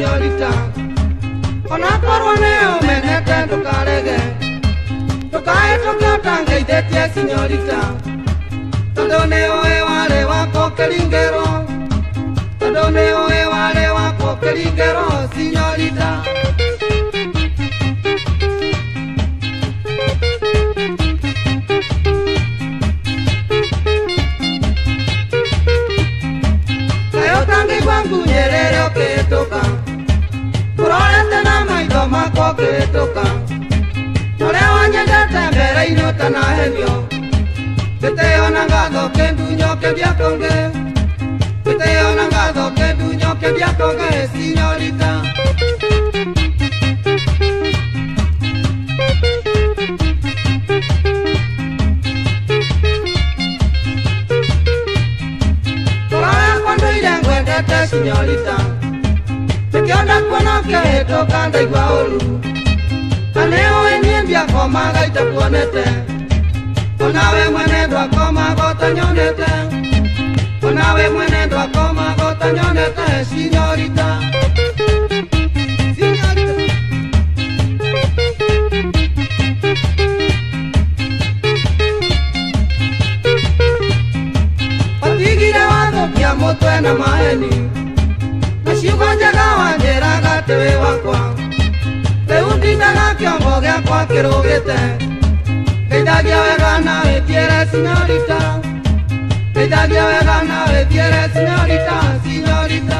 señorita. Con acorbaneo menete tocarege. Tocae tocatanga y de tía señorita. Tadoneo evale wako kelingero. Tadoneo evale wako kelingero señorita. Nyerere que toca, por ahora tenemos y toma que toca. No le bañes de tembera y no tan ajenio. Que te onangado que duño que via congue. Que te onangado que duño que via congue, señorita. Señorita, te quedas con lo que toca de igual. Aneo en India como gaita ponete. Una vez muenendo a coma gotañonete. Una vez muenendo a coma gotañonete, señorita. Moto na maheni Nashiwa jaga wanjera gatewe wakwa Leundi naga kiombo gya kwa kirogete Keidagia wega nawe tiere señorita Keidagia wega nawe tiere señorita, señorita.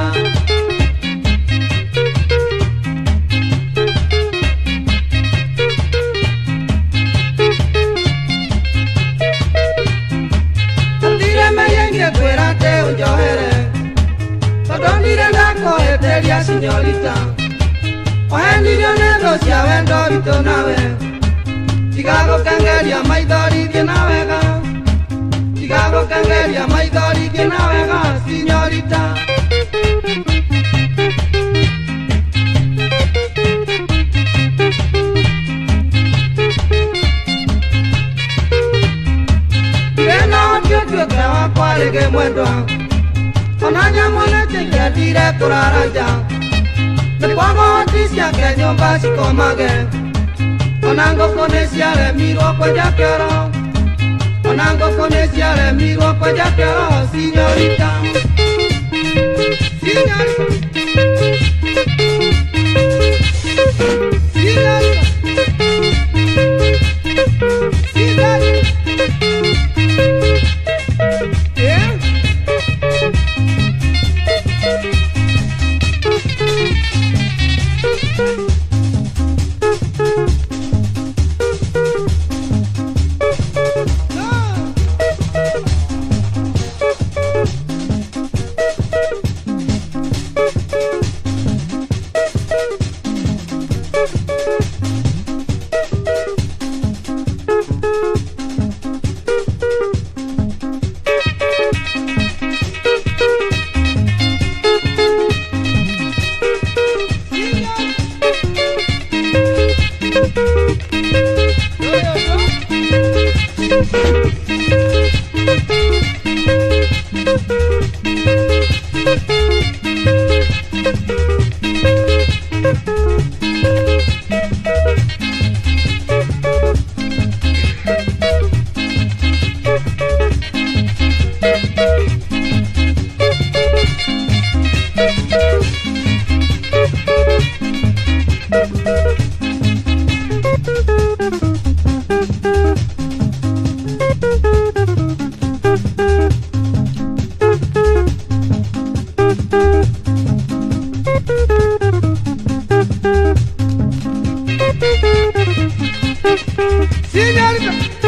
Señorita, oye niño negro si a ver dorito nave, Chicago cangeria mai dori que navega, Chicago cangeria mai dori que navega, señorita. Que no yo creo cuál que muerto. Onanya molete que tire por araya. Me pongo noticia que yo básico mague. Onango conecia le miro pues ya quiero. Onango conecia le miro pues ya quiero, señorita. Señorita. Señorita. Señorita. Señorita.